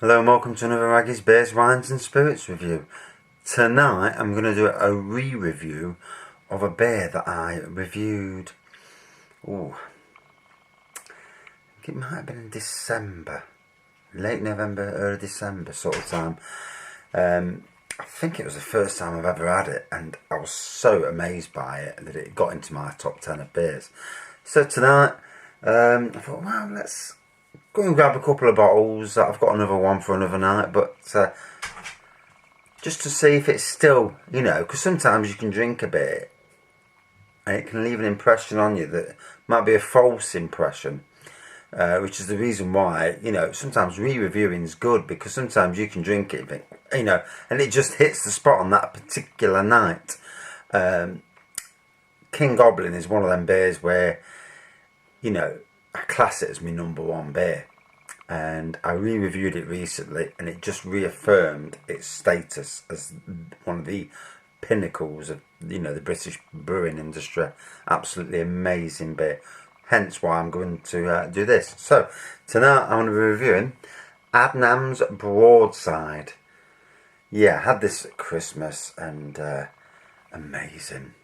Hello and welcome to another Maggie's Beers, Wines and Spirits review. Tonight I'm going to do a re-review of a beer that I reviewed, I think it might have been in December, late November, early December sort of time. I think it was the first time I've ever had it, and I was so amazed by it that it got into my top 10 of beers. So tonight I thought, well, let's go and grab a couple of bottles. I've got another one for another night, but just to see if it's still, because sometimes you can drink a bit and it can leave an impression on you that might be a false impression, which is the reason why, sometimes re-reviewing is good, because sometimes you can drink it, and it just hits the spot on that particular night. King Goblin is one of them beers where, I class it as my number one beer, and I re-reviewed it recently and it just reaffirmed its status as one of the pinnacles of the British brewing industry. Absolutely amazing beer, hence why I'm going to do this. So tonight I'm going to be reviewing Adnams Broadside. I had this at Christmas and amazing.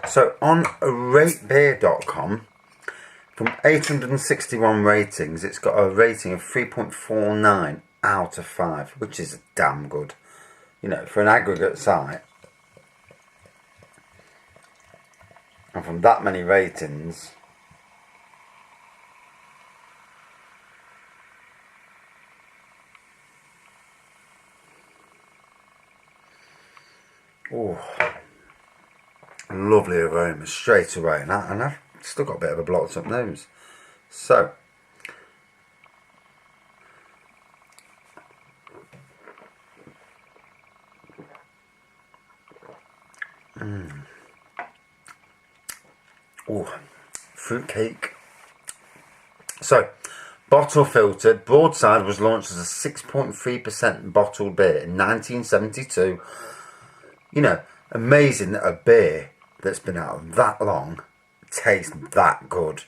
So on ratebeer.com, from 861 ratings, it's got a rating of 3.49 out of 5, which is damn good, for an aggregate site. And from that many ratings, lovely aroma straight away, and I've still got a bit of a blocked up nose. So fruitcake. So bottle filtered, Broadside was launched as a 6.3% bottled beer in 1972. Amazing that a beer that's been out that long tastes that good.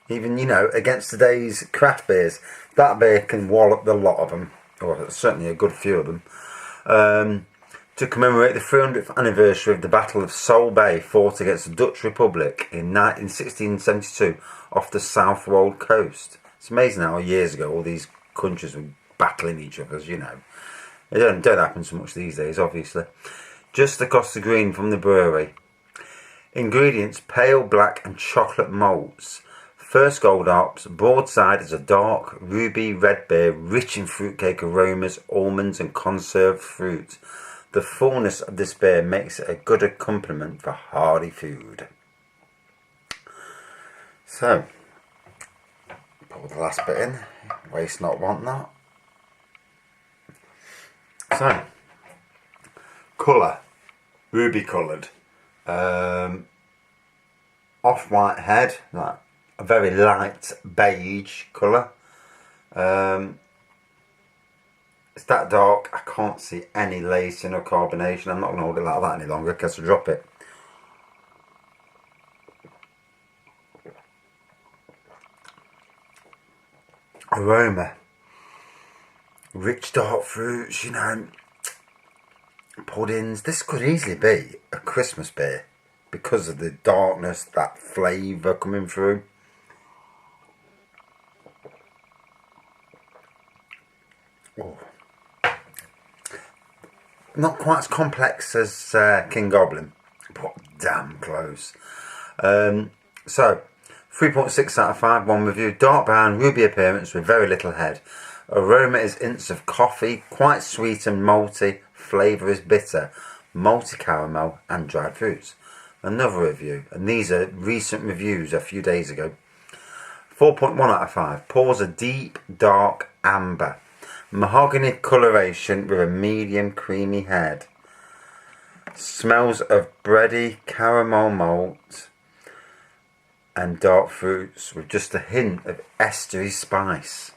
Even, against today's craft beers, that beer can wallop the lot of them, or certainly a good few of them. To commemorate the 300th anniversary of the Battle of Sol Bay, fought against the Dutch Republic in 1672 off the Southwold coast. It's amazing how years ago all these countries were battling each other, It don't happen so much these days, obviously. Just across the green from the brewery. Ingredients: pale black and chocolate malts. First gold hops. Broadside is a dark ruby red beer rich in fruitcake aromas, almonds and conserved fruit. The fullness of this beer makes it a good accompaniment for hearty food. So, pour the last bit in. Waste not, want not. So, colour, ruby coloured. Off-white head, like a very light beige colour. It's that dark, I can't see any lacing or carbonation. I'm not going to hold it like that any longer because I'll drop it. Aroma, rich dark fruits, puddings. This could easily be a Christmas beer because of the darkness, that flavour coming through. Not quite as complex as King Goblin, but damn close. So 3.6 out of 5, one review. Dark brown, ruby appearance with very little head. Aroma is hints of coffee, quite sweet and malty. Flavour is bitter, malty caramel and dried fruits. Another review, and these are recent reviews a few days ago. 4.1 out of 5. Pours a deep, dark amber. Mahogany coloration with a medium creamy head. Smells of bready caramel malt and dark fruits with just a hint of estery spice.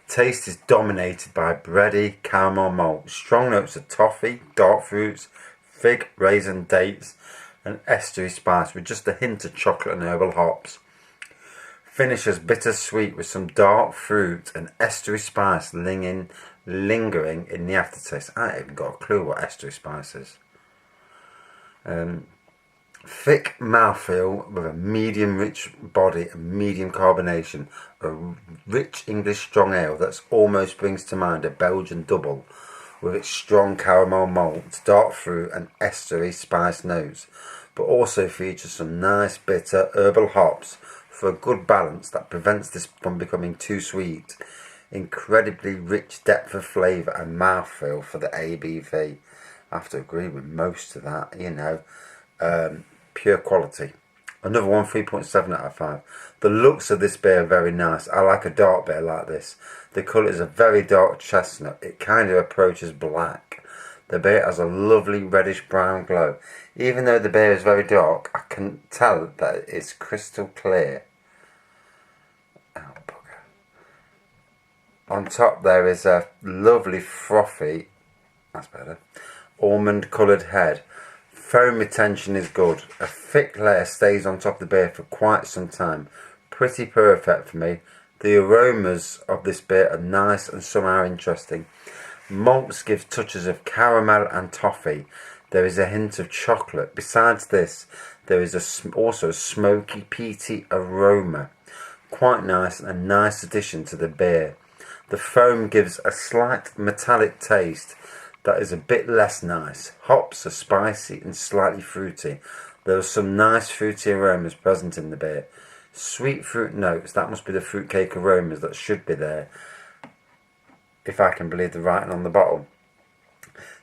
Taste is dominated by bready caramel malt. Strong notes of toffee, dark fruits, fig, raisin, dates and estery spice with just a hint of chocolate and herbal hops. Finishes bittersweet with some dark fruit and estery spice lingering in the aftertaste. I ain't even got a clue what estery spice is. Thick mouthfeel with a medium rich body and medium carbonation. A rich English strong ale that almost brings to mind a Belgian double with its strong caramel malt, dark fruit and estery spice notes, but also features some nice bitter herbal hops for a good balance that prevents this from becoming too sweet. Incredibly rich depth of flavour and mouthfeel for the ABV. I have to agree with most of that, you know. Pure quality. Another one, 3.7 out of 5. The looks of this beer are very nice. I like a dark beer like this. The colour is a very dark chestnut. It kind of approaches black. The beer has a lovely reddish brown glow. Even though the beer is very dark, I can tell that it's crystal clear. Oh, bugger. On top there is a lovely frothy, that's better, almond coloured head. Foam retention is good. A thick layer stays on top of the beer for quite some time. Pretty perfect for me. The aromas of this beer are nice and somehow interesting. Malts give touches of caramel and toffee. There is a hint of chocolate. Besides this, there is also a smoky, peaty aroma. Quite nice and a nice addition to the beer. The foam gives a slight metallic taste that is a bit less nice. Hops are spicy and slightly fruity. There are some nice fruity aromas present in the beer. Sweet fruit notes, that must be the fruitcake aromas that should be there, if I can believe the writing on the bottle.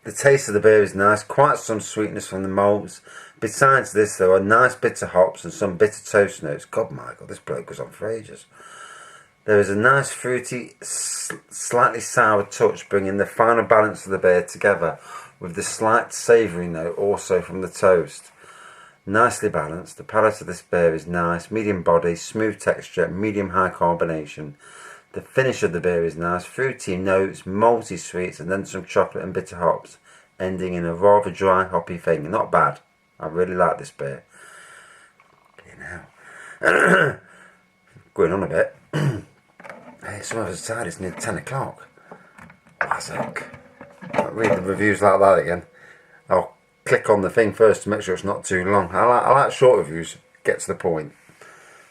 The taste of the beer is nice, quite some sweetness from the malts. Besides this, there are nice bitter hops and some bitter toast notes. God, Michael, this bloke goes on for ages. There is a nice fruity, slightly sour touch, bringing the final balance of the beer together with the slight savoury note also from the toast. Nicely balanced. The palate of this beer is nice, medium body, smooth texture, medium high carbonation. The finish of the beer is nice, fruity notes, malty sweets, and then some chocolate and bitter hops, ending in a rather dry, hoppy thing. Not bad. I really like this beer. Okay, now. Going on a bit. Hey, some of us decided it's near 10 o'clock. Classic. I'll read the reviews like that again. I'll click on the thing first to make sure it's not too long. I like short reviews. Get to the point.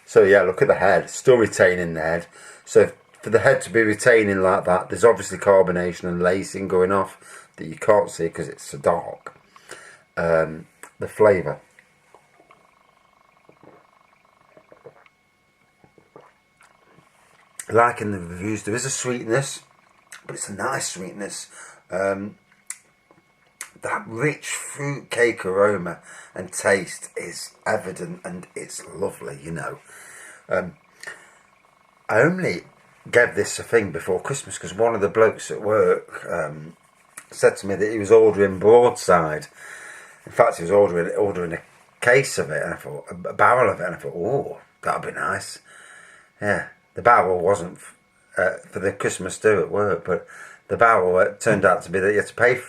So yeah, look at the head. Still retaining the head. So for the head to be retaining like that, there's obviously carbonation and lacing going off that you can't see because it's so dark. The flavour. Like in the reviews, there is a sweetness, but it's a nice sweetness. That rich fruit cake aroma and taste is evident, and it's lovely, you know. I only gave this a thing before Christmas because one of the blokes at work said to me that he was ordering Broadside. In fact, he was ordering a case of it, and I thought, a barrel of it, and I thought, oh, that'd be nice. Yeah. The barrel wasn't for the Christmas do at work, but the barrel turned out to be that you had to pay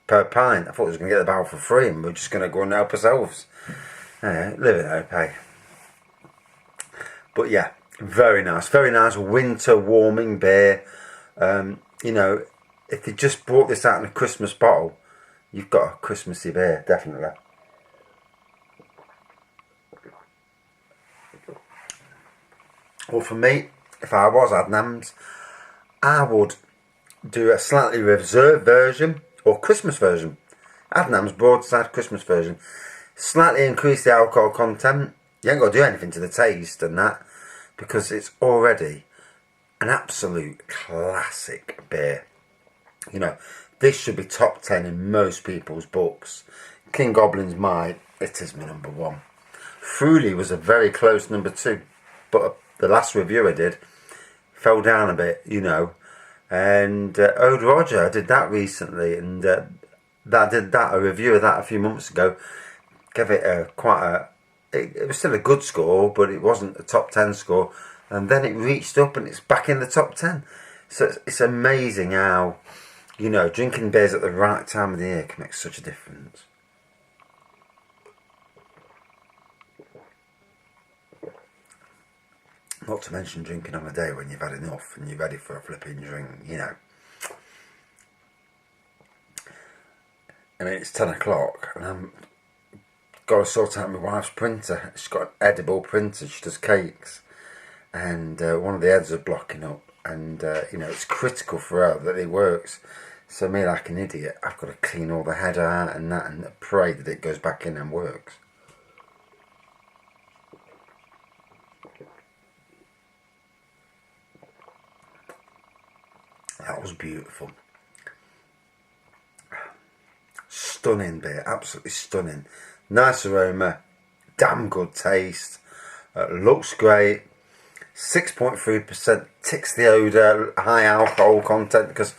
per pint. I thought we was going to get the barrel for free and we are just going to go and help ourselves. Live it out, pay. But yeah, very nice winter warming beer. You know, if you just brought this out in a Christmas bottle, you've got a Christmassy beer, definitely. Well, for me, if I was Adnams, I would do a slightly reserved version or Christmas version. Adnams Broadside Christmas version. Slightly increase the alcohol content. You ain't got to do anything to the taste and that, because it's already an absolute classic beer. You know, this should be top 10 in most people's books. King Goblin's it is my number 1. Fruity was a very close number 2, but the last review I did fell down a bit, you know. And Ode Roger, I did that recently, and a review of that a few months ago. Gave it it was still a good score, but it wasn't a top 10 score. And then it reached up and it's back in the top 10. So it's amazing how, you know, drinking beers at the right time of the year can make such a difference. Not to mention drinking on a day when you've had enough and you're ready for a flipping drink, you know. I mean, it's 10 o'clock and I'm got to sort out my wife's printer. She's got an edible printer, she does cakes. And one of the heads are blocking up. And, you know, it's critical for her that it works. So me, like an idiot, I've got to clean all the head out and that and pray that it goes back in and works. That was beautiful. Stunning beer, absolutely stunning. Nice aroma, damn good taste, looks great. 6.3% ticks the odour, high alcohol content, because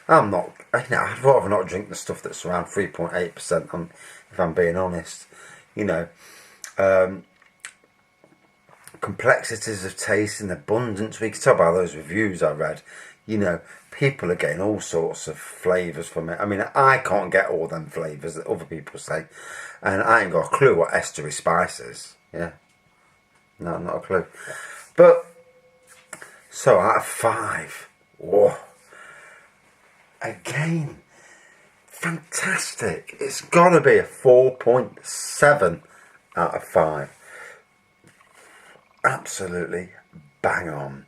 I'm not, you know, I'd rather not drink the stuff that's around 3.8%, if I'm being honest. You know, complexities of taste and abundance, we can tell by those reviews I read. You know, people are getting all sorts of flavours from it. I mean, I can't get all them flavours that other people say, and I ain't got a clue what estery spice is. Yeah, no, not a clue. But so out of 5, whoa, again, fantastic. It's got to be a 4.7 out of 5. Absolutely bang on.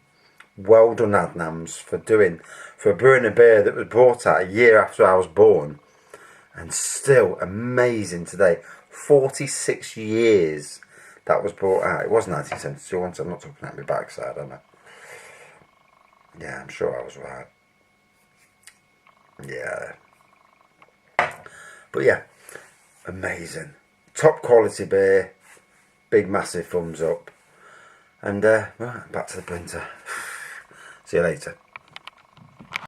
Well done, Adnams, for brewing a beer that was brought out a year after I was born, and still amazing today. 46 years that was brought out. It was 1972 once. I'm not talking out my backside, am I? Yeah, I'm sure I was right. Yeah. But yeah, amazing. Top quality beer. Big massive thumbs up. And right, back to the printer. See you later.